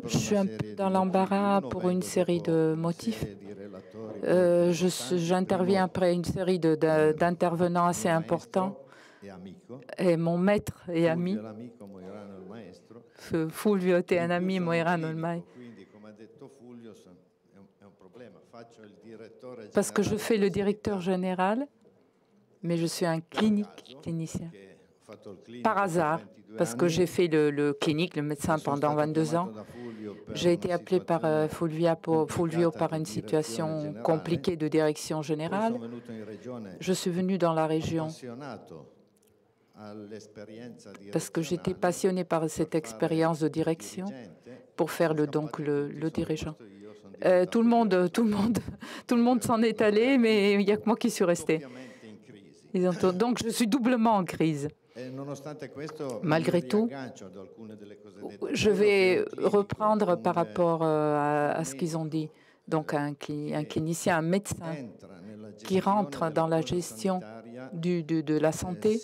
Je suis un peu dans l'embarras pour une série de motifs. J'interviens après une série d'intervenants assez importants. Et mon maître et ami, Fulvio è un ami, Moirano ormai. Parce que je fais le directeur général, mais je suis un clinicien. Par hasard, parce que j'ai fait le clinique, le médecin pendant 22 ans. J'ai été appelé par Fulvio par une situation compliquée de direction générale. Je suis venu dans la région parce que j'étais passionné par cette expérience de direction pour faire le dirigeant. Tout le monde s'en est allé, mais il n'y a que moi qui suis resté. Donc je suis doublement en crise. Malgré tout, je vais reprendre par rapport à ce qu'ils ont dit. Donc un clinicien, un médecin qui rentre dans la gestion de la santé,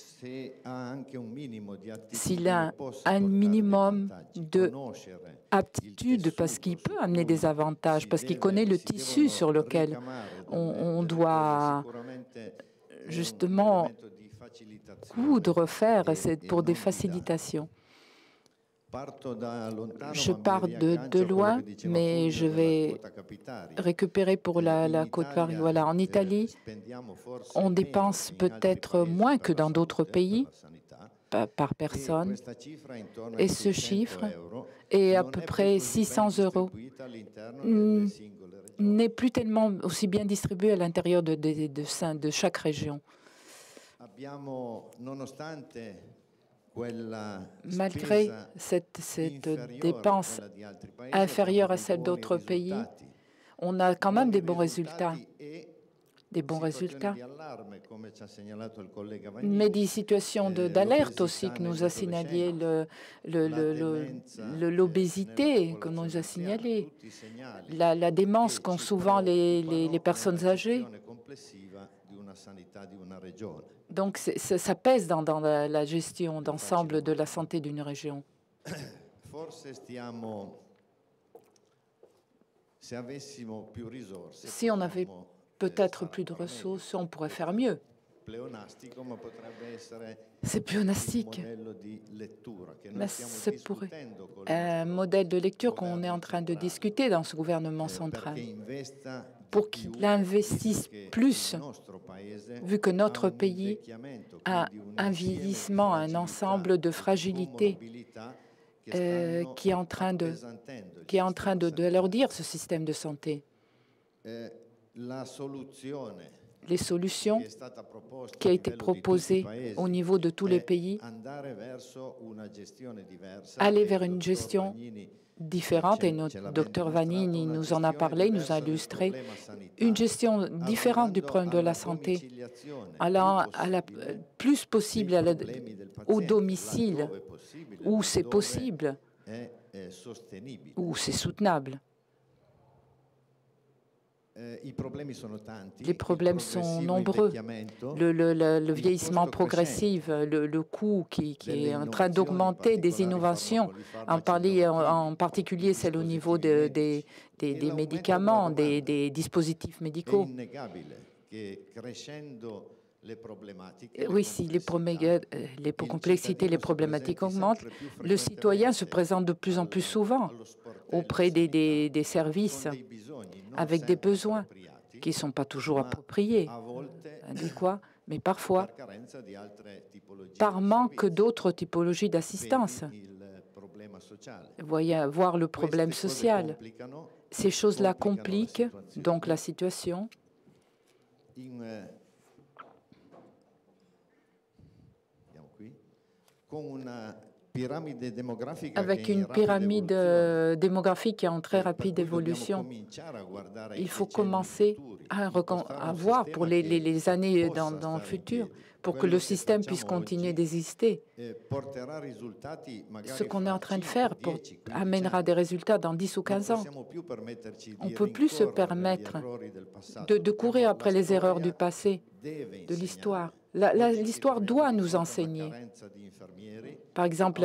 s'il a un minimum d'aptitude, parce qu'il peut amener des avantages, parce qu'il connaît le tissu sur lequel on doit justement coudre, faire, c'est pour des facilitations. Je pars de loin, mais je vais récupérer pour la Côte-Paris. Voilà, en Italie, on dépense peut-être moins que dans d'autres pays par personne. Et ce chiffre est à peu près 600 €. N'est plus tellement aussi bien distribué à l'intérieur de chaque région. Malgré cette dépense inférieure à celle d'autres pays, on a quand même des bons résultats. Mais des situations d'alerte aussi que nous a signalé l'obésité que nous a signalé, la démence qu'ont souvent les personnes âgées. Donc ça pèse dans la gestion d'ensemble de la santé d'une région. Si on avait peut-être plus de ressources, on pourrait faire mieux. C'est pléonastique. Mais c'est pour un modèle de lecture qu'on est en train de discuter dans ce gouvernement central, pour qu'il investisse plus, vu que notre pays a un vieillissement, un ensemble de fragilités qui est en train de alourdir ce système de santé. Les solutions qui ont été proposées au niveau de tous les pays, aller vers une gestion différente, et notre docteur Vanini nous en a parlé, nous a illustré, une gestion différente du problème de la santé, allant plus possible au domicile, où c'est possible, où c'est soutenable. Les problèmes sont nombreux. Le vieillissement progressif, le coût qui est en train d'augmenter, des innovations, en particulier celles au niveau des médicaments, des dispositifs médicaux. Oui, si les complexités, les problématiques augmentent, le citoyen se présente de plus en plus souvent auprès des services avec des besoins qui ne sont pas toujours appropriés, adéquats, mais parfois par manque d'autres typologies d'assistance. Voir le problème social. Ces choses-là compliquent donc la situation. Avec une pyramide démographique qui est en très rapide évolution, il faut commencer à voir pour les années dans le futur, pour que le système puisse continuer d'exister. Ce qu'on est en train de faire amènera des résultats dans 10 ou 15 ans. On ne peut plus se permettre de courir après les erreurs du passé, de l'histoire. L'histoire doit nous enseigner. Par exemple,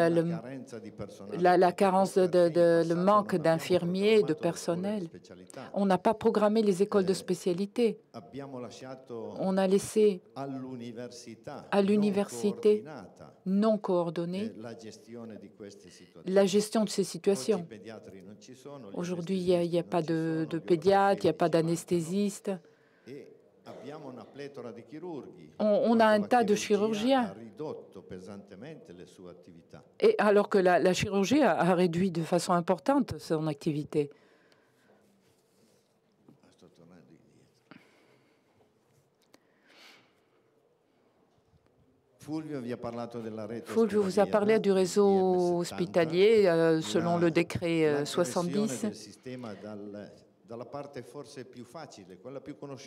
la carence, le manque d'infirmiers, de personnel. On n'a pas programmé les écoles de spécialité. On a laissé à l'université non coordonnée la gestion de ces situations. Aujourd'hui, il n'y a pas de pédiatre, il n'y a pas d'anesthésiste. On a un tas de chirurgiens. Et alors que la chirurgie a réduit de façon importante son activité. Fulvio vous a parlé du réseau hospitalier selon le décret 70.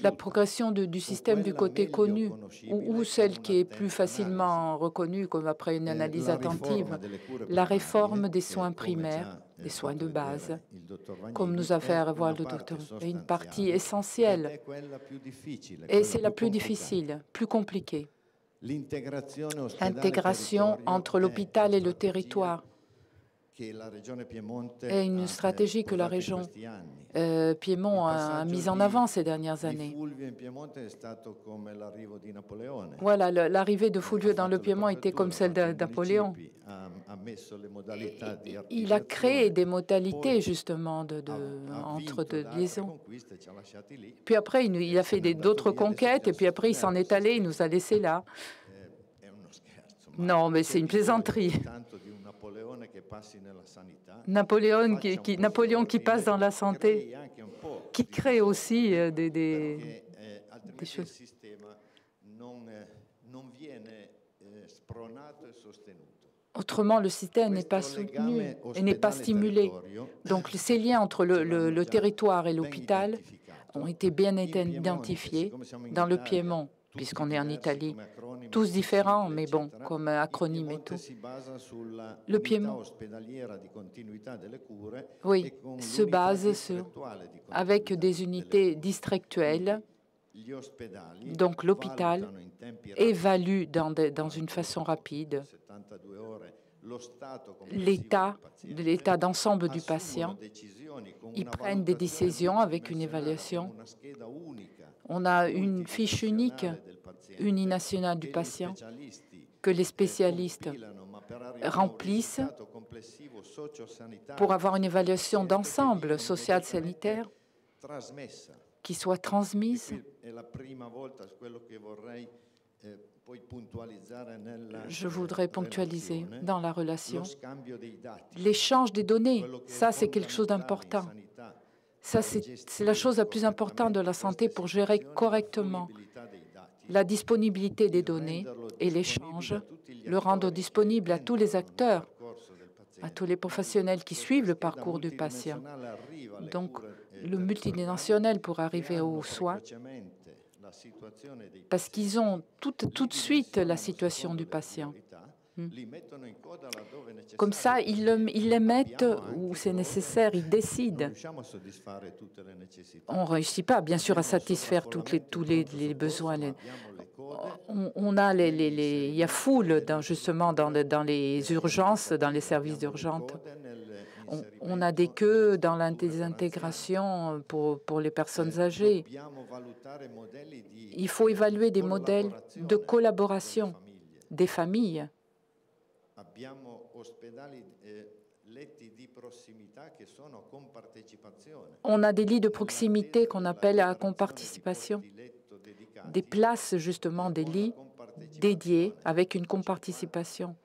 La progression du système du côté connu, ou celle qui est plus facilement reconnue comme après une analyse attentive, la réforme des soins primaires, des soins de base, comme nous a fait voir le docteur, est une partie essentielle. Et c'est la plus difficile, plus compliquée. L'intégration entre l'hôpital et le territoire est une stratégie que la région Piémont a mise en avant ces dernières années. Voilà, l'arrivée de Fulvio dans le Piémont était comme celle de Napoléon. Il a créé des modalités justement entre de liaison. Puis après, il a fait d'autres conquêtes et puis après, il s'en est allé, il nous a laissés là. Non, mais c'est une plaisanterie. Napoléon qui passe dans la santé, qui crée aussi des choses. Autrement, le système n'est pas soutenu et n'est pas stimulé. Donc, ces liens entre le territoire et l'hôpital ont été bien identifiés dans le Piémont, puisqu'on est en Italie, tous différents, mais bon, comme acronyme et tout. Le Piémont, oui, se base avec des unités districtuelles. Donc l'hôpital évalue dans une façon rapide l'état d'ensemble du patient. Ils prennent des décisions avec une évaluation. On a une fiche unique, uninationale du patient, que les spécialistes remplissent pour avoir une évaluation d'ensemble social-sanitaire qui soit transmise. Je voudrais ponctualiser dans la relation l'échange des données. Ça, c'est quelque chose d'important. Ça, c'est la chose la plus importante de la santé pour gérer correctement la disponibilité des données et l'échange, le rendre disponible à tous les acteurs, à tous les professionnels qui suivent le parcours du patient. Donc, le multidimensionnel pour arriver aux soins, parce qu'ils ont tout de suite la situation du patient. Comme ça, ils les mettent où c'est nécessaire, ils décident. On ne réussit pas, bien sûr, à satisfaire tous les besoins. Il y a foule, justement, dans les urgences, dans les services d'urgence. On a des queues dans les intégrations pour les personnes âgées. Il faut évaluer des modèles de collaboration des familles. On a des lits de proximité qu'on appelle à comparticipation, des places justement, des lits dédiés avec une comparticipation,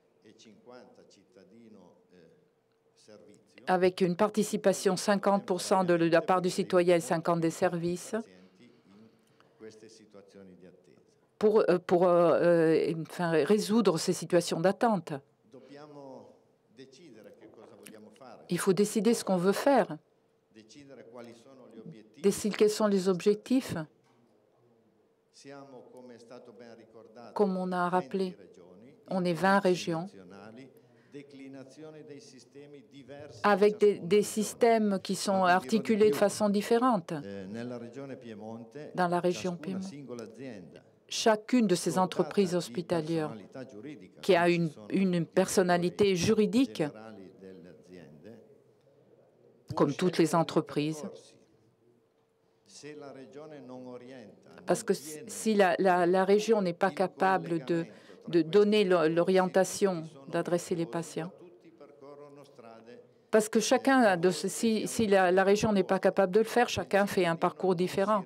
avec une participation 50% de la part du citoyen et 50% des services pour résoudre ces situations d'attente. Il faut décider ce qu'on veut faire, décider quels sont les objectifs. Comme on a rappelé, on est 20 régions avec des systèmes qui sont articulés de façon différente. Dans la région Piémont, chacune de ces entreprises hospitalières qui a une personnalité juridique, comme toutes les entreprises. Parce que si la région n'est pas capable de donner l'orientation, d'adresser les patients, parce que si la région n'est pas capable de le faire, chacun fait un parcours différent.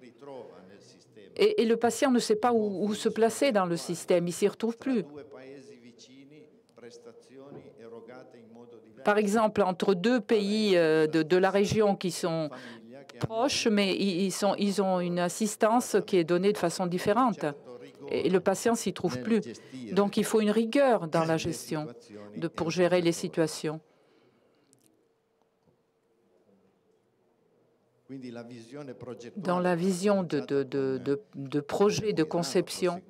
Et le patient ne sait pas où se placer dans le système, il ne s'y retrouve plus. Par exemple, entre deux pays de la région qui sont proches, mais ils ont une assistance qui est donnée de façon différente. Et le patient s'y trouve plus. Donc, il faut une rigueur dans la gestion pour gérer les situations. Dans la vision de projet, de conception,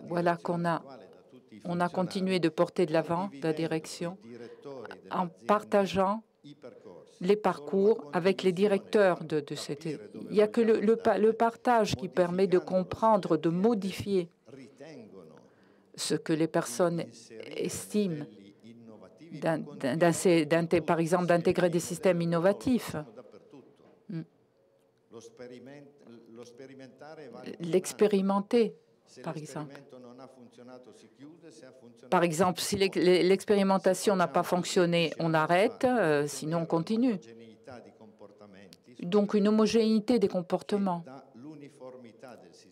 voilà qu'on a continué de porter de l'avant la direction en partageant les parcours avec les directeurs de cette... Il n'y a que le partage qui permet de comprendre, de modifier ce que les personnes estiment, par exemple d'intégrer des systèmes innovatifs. L'expérimenter, par exemple. Par exemple, si l'expérimentation n'a pas fonctionné, on arrête, sinon on continue. Donc une homogénéité des comportements.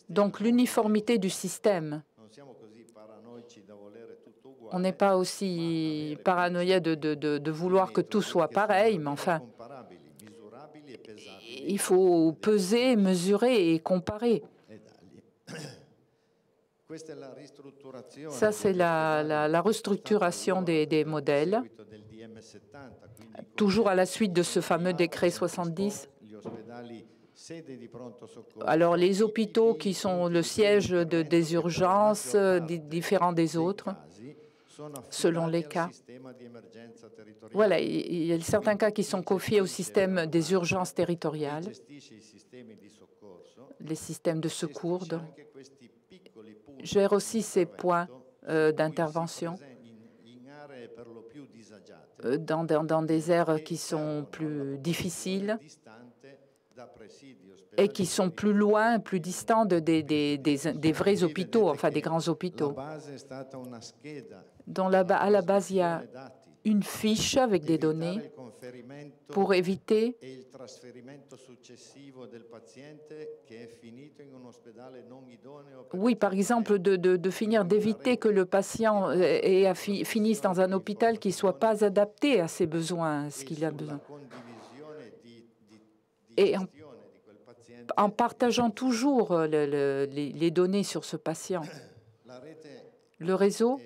Donc l'uniformité du système. On n'est pas aussi paranoïaque de vouloir que tout soit pareil, mais enfin, il faut peser, mesurer et comparer. Ça, c'est la restructuration des modèles, toujours à la suite de ce fameux décret 70. Alors, les hôpitaux qui sont le siège des urgences, différents des autres, selon les cas. Voilà, il y a certains cas qui sont confiés au système des urgences territoriales, les systèmes de secours. Gère aussi ces points d'intervention dans des aires qui sont plus difficiles et qui sont plus loin, plus distants des vrais hôpitaux, enfin des grands hôpitaux. À la base, il y a une fiche avec des données pour éviter par exemple, d'éviter que le patient finisse dans un hôpital qui ne soit pas adapté à ses besoins, à ce qu'il a besoin. Et en partageant toujours les données sur ce patient. Le réseau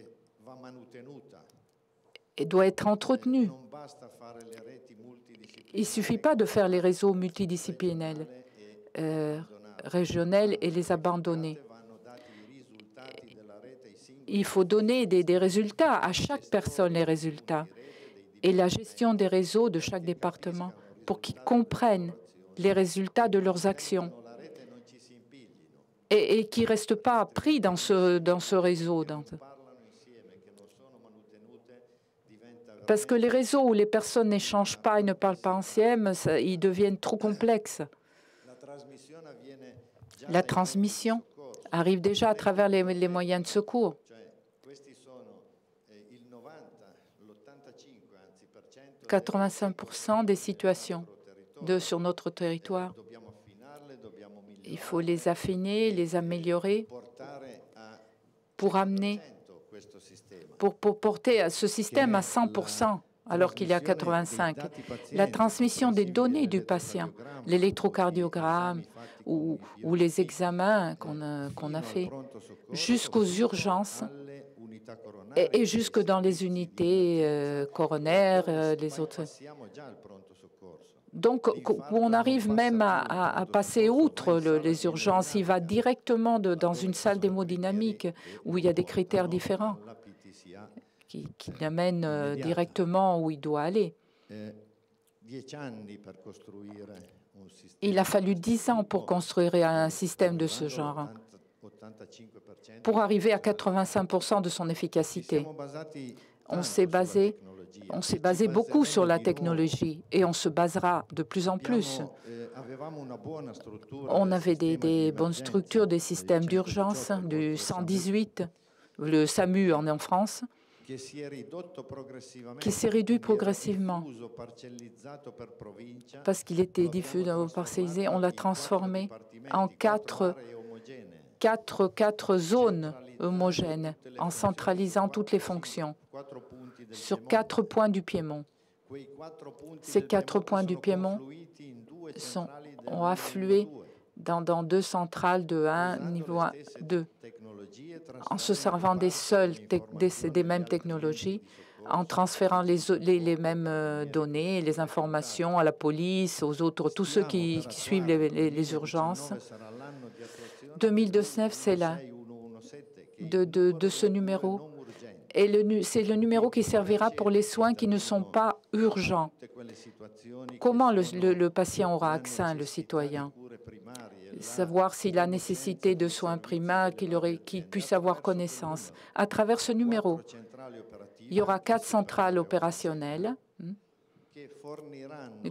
doit être entretenu. Il ne suffit pas de faire les réseaux multidisciplinaires, régionels et les abandonner. Il faut donner des résultats, à chaque personne les résultats, et la gestion des réseaux de chaque département pour qu'ils comprennent les résultats de leurs actions et qu'ils ne restent pas pris dans ce réseau. Parce que les réseaux où les personnes n'échangent pas et ne parlent pas ensemble, ils deviennent trop complexes. La transmission arrive déjà à travers les moyens de secours. 85% des situations sur notre territoire. Il faut les affiner, les améliorer pour porter ce système à 100%, alors qu'il y a 85%. La transmission des données du patient, l'électrocardiogramme ou les examens qu'on a fait, jusqu'aux urgences et jusque dans les unités coronaires, les autres. Donc, on arrive même à passer outre les urgences. Il va directement dans une salle d'hémodynamique où il y a des critères différents qui l'amènent directement où il doit aller. Il a fallu 10 ans pour construire un système de ce genre, pour arriver à 85% de son efficacité. On s'est basé beaucoup sur la technologie et on se basera de plus en plus. On avait des bonnes structures, des systèmes d'urgence, du 118, le SAMU en France, qui s'est réduit progressivement parce qu'il était diffus, parcellisé. On l'a transformé en quatre zones homogènes en centralisant toutes les fonctions sur 4 points du Piémont. Ces 4 points du Piémont ont afflué dans 2 centrales de 1, niveau 1, 2, en se servant des mêmes technologies, en transférant les mêmes données, les informations à la police, aux autres, tous ceux qui suivent les urgences. 2019, c'est là de ce numéro. Et c'est le numéro qui servira pour les soins qui ne sont pas urgents. Comment le patient aura accès, le citoyen? Savoir s'il a nécessité de soins primaires, qu'il puisse avoir connaissance. À travers ce numéro, il y aura 4 centrales opérationnelles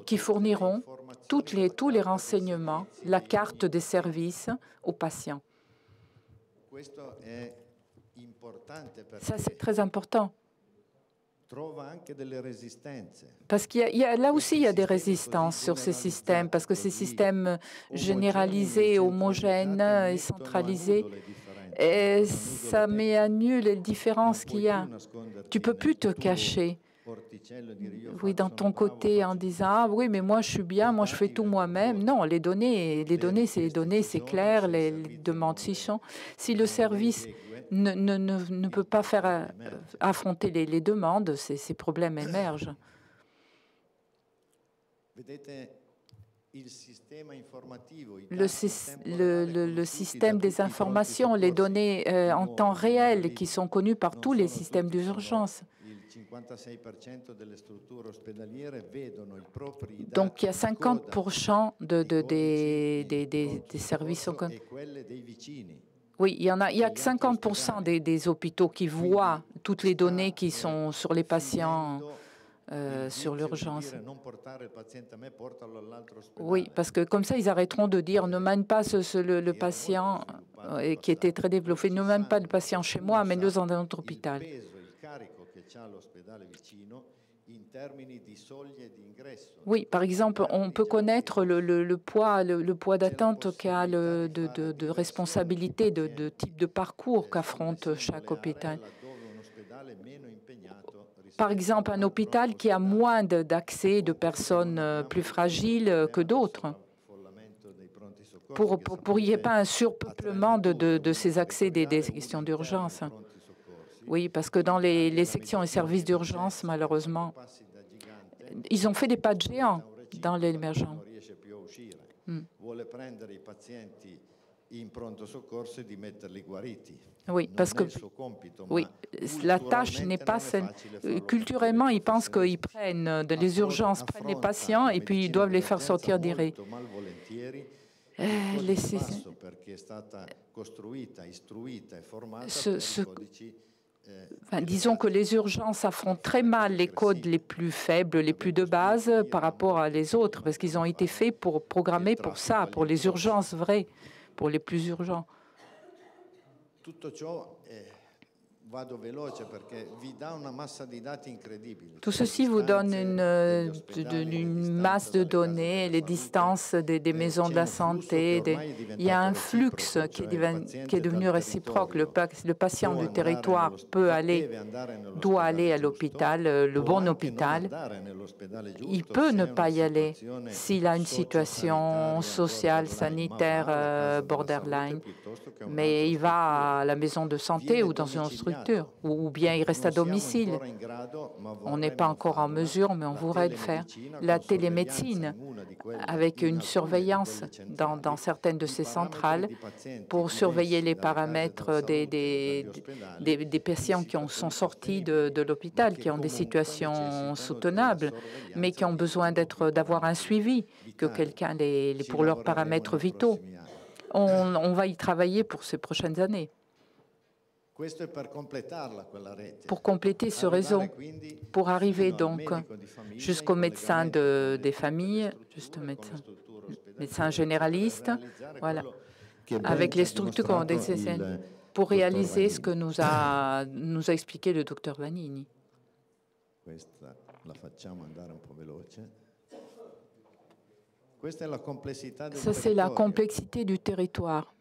qui fourniront tous les renseignements, la carte des services aux patients. Ça, c'est très important. Parce là aussi, il y a des résistances sur ces systèmes, parce que ces systèmes généralisés, homogènes et centralisés, et ça met à nu les différences qu'il y a. Tu ne peux plus te cacher. Oui, dans ton côté, en disant « Ah oui, mais moi, je suis bien, moi, je fais tout moi-même. » Non, les données, c'est clair, les demandes s'y sont. Si le service ne peut pas faire affronter les demandes, ces problèmes émergent. Le système des informations, les données en temps réel qui sont connues par tous les systèmes d'urgence. Donc, il y a 50% des services. Oui, il y a que 50% des hôpitaux qui voient toutes les données qui sont sur les patients sur l'urgence. Oui, parce que comme ça, ils arrêteront de dire « ne mène pas le patient qui était très développé, ne mène pas le patient chez moi, amène-le dans un autre hôpital ». Oui, par exemple, on peut connaître le poids d'attente qu'a de responsabilité, de type de parcours qu'affronte chaque hôpital. Par exemple, un hôpital qui a moins d'accès de personnes plus fragiles que d'autres, pour qu'il n'y ait pas un surpeuplement de ces accès des questions d'urgence. Oui, parce que dans les sections et services d'urgence, malheureusement, ils ont fait des pas de géant dans l'émergence. Oui, parce que la tâche n'est pas celle. Culturellement, ils pensent qu'ils prennent les urgences, prennent les patients et puis ils doivent les faire sortir d'irré. Disons que les urgences affrontent très mal les codes les plus faibles, les plus de base par rapport à les autres, parce qu'ils ont été faits programmés pour ça, pour les urgences vraies, pour les plus urgents. Tout ceci vous donne une masse de données, les distances des maisons de la santé. Il y a un flux qui est devenu réciproque. Le patient du territoire doit aller à l'hôpital, le bon hôpital. Il peut ne pas y aller s'il a une situation sociale, sanitaire, borderline, mais il va à la maison de santé ou dans une autre structure structure, ou bien ils restent à domicile. On n'est pas encore en mesure, mais on voudrait le faire. La télémédecine, avec une surveillance dans certaines de ces centrales, pour surveiller les paramètres des patients qui sont sortis de l'hôpital, qui ont des situations soutenables, mais qui ont besoin d'avoir un suivi, que quelqu'un pour leurs paramètres vitaux. On va y travailler pour ces prochaines années. Pour compléter ce réseau, pour arriver donc jusqu'aux médecins des familles, juste médecins généralistes, voilà, avec les structures pour réaliser ce que nous a expliqué le docteur Vanini. Ça, c'est la complexité du territoire.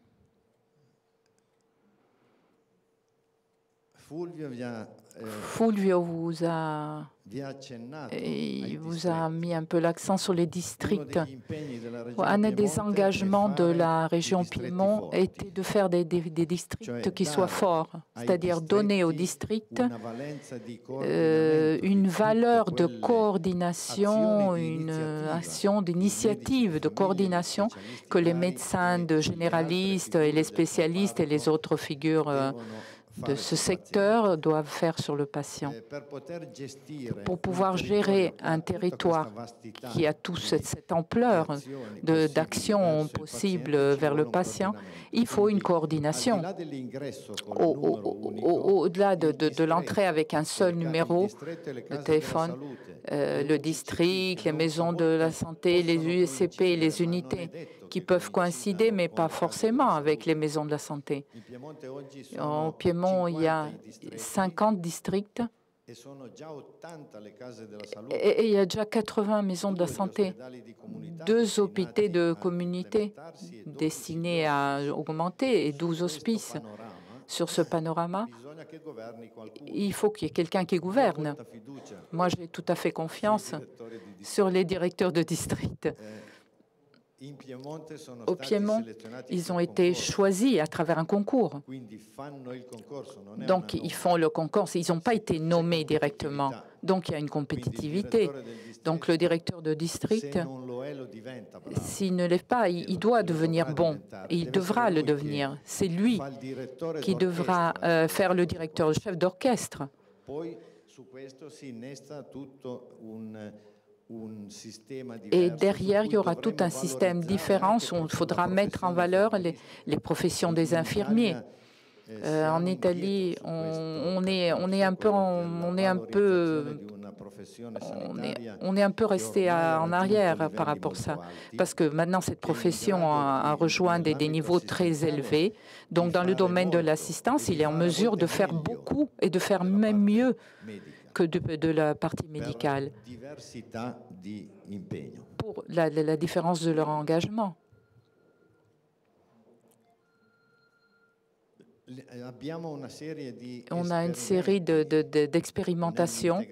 Fulvio vous a mis un peu l'accent sur les districts. Un des engagements de la région Piémont était de faire des districts qui soient forts, c'est-à-dire donner aux districts une valeur de coordination, une action d'initiative de coordination que les médecins généralistes et les spécialistes et les autres figures de ce secteur doivent faire sur le patient. Pour pouvoir gérer un territoire qui a toute cette ampleur d'actions possibles vers le patient, il faut une coordination. Au-delà de l'entrée avec un seul numéro de téléphone, le district, les maisons de la santé, les USCP, les unités qui peuvent coïncider, mais pas forcément avec les maisons de la santé. Au Piémont, il y a 50 districts et il y a déjà 80 maisons de la santé, 2 hôpitaux de communauté destinés à augmenter et 12 hospices. Sur ce panorama, il faut qu'il y ait quelqu'un qui gouverne. Moi, j'ai tout à fait confiance sur les directeurs de district. Au Piémont, ils ont été choisis à travers un concours. Donc, ils font le concours. Ils n'ont pas été nommés directement. Donc, il y a une compétitivité. Donc, le directeur de district, s'il ne l'est pas, il doit devenir bon. Il devra le devenir. C'est lui qui devra faire le directeur, le chef d'orchestre. Et derrière, il y aura tout un système différent où il faudra mettre en valeur les professions des infirmiers. En Italie, on est un peu resté en arrière par rapport à ça, parce que maintenant cette profession a rejoint des niveaux très élevés. Donc, dans le domaine de l'assistance, il est en mesure de faire beaucoup et de faire même mieux que de la partie médicale, pour la différence de leur engagement. On a une série d'expérimentations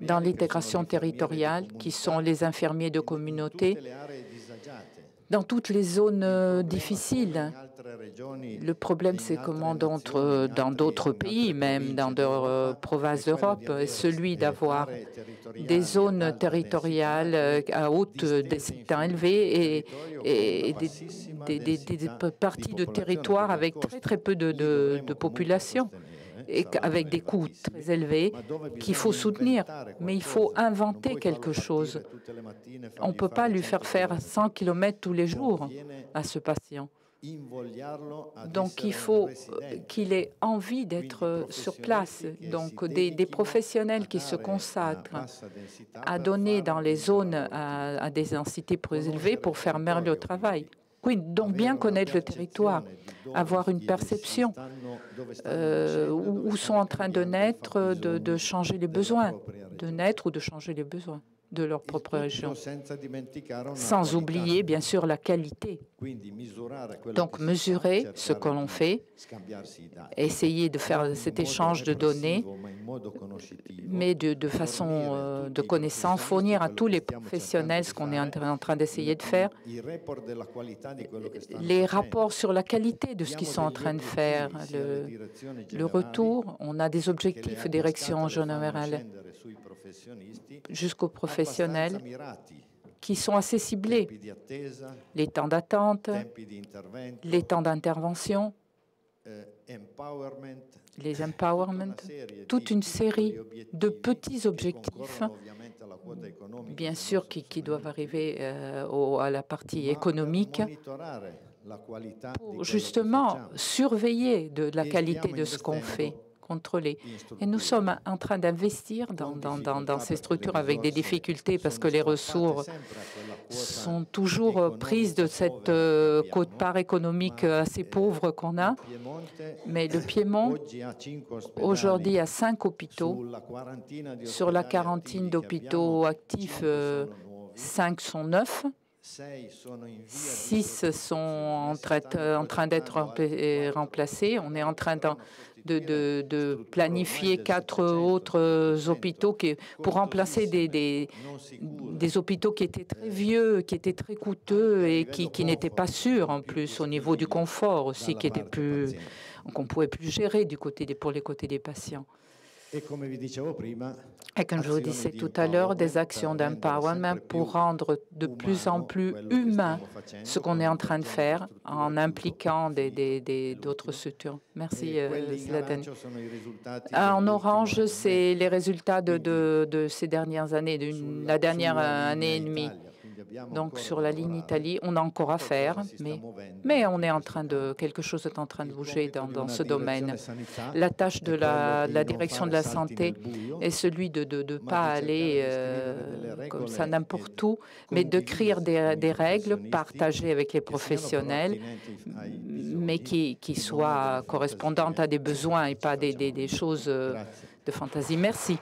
dans l'intégration territoriale, qui sont les infirmiers de communauté, dans toutes les zones difficiles. Le problème, c'est comment dans d'autres pays, même dans d'autres provinces d'Europe, celui d'avoir des zones territoriales à haute densité élevée et des parties de territoire avec très peu de population, et avec des coûts très élevés qu'il faut soutenir. Mais il faut inventer quelque chose. On ne peut pas lui faire 100 km tous les jours à ce patient. Donc, il faut qu'il ait envie d'être sur place. Donc, des professionnels qui se consacrent à donner dans les zones à des densités plus élevées pour faire merveilleux travail. Oui, donc bien connaître le territoire, avoir une perception où sont en train de naître, de changer les besoins, de naître ou de changer les besoins. de leur propre région. Sans oublier, bien sûr, la qualité. Donc, mesurer ce que l'on fait, essayer de faire cet échange de données, mais de façon de connaissance, fournir à tous les professionnels ce qu'on est en train d'essayer de faire, les rapports sur la qualité de ce qu'ils sont en train de faire, le retour. On a des objectifs de direction générale jusqu'aux professionnels qui sont assez ciblés. Les temps d'attente, les temps d'intervention, les empowerment, toute une série de petits objectifs, bien sûr, qui doivent arriver à la partie économique, pour justement surveiller de la qualité de ce qu'on fait, contrôler. Et nous sommes en train d'investir dans ces structures avec des difficultés parce que les ressources sont toujours prises de cette quote-part économique assez pauvre qu'on a. Mais le Piémont, aujourd'hui, a 5 hôpitaux. Sur la quarantaine d'hôpitaux actifs, 5 sont neufs. 6 sont en train d'être remplacés. On est en train de planifier 4 autres hôpitaux pour remplacer des hôpitaux qui étaient très vieux, qui étaient très coûteux et qui n'étaient pas sûrs en plus au niveau du confort aussi, qu'on ne pouvait plus gérer pour les côtés des patients. Et comme je vous disais tout à l'heure, des actions d'empowerment pour rendre de plus en plus humain ce qu'on est en train de faire en impliquant d'autres structures. Merci, Zlatan. En orange, c'est les résultats de ces dernières années, de la dernière année et demie. Donc, sur la ligne Italie, on a encore à faire, mais on est quelque chose est en train de bouger dans ce domaine. La tâche de la direction de la santé est celui de ne pas aller comme ça n'importe où, mais de créer des règles partagées avec les professionnels, mais qui soient correspondantes à des besoins et pas des choses de fantaisie. Merci.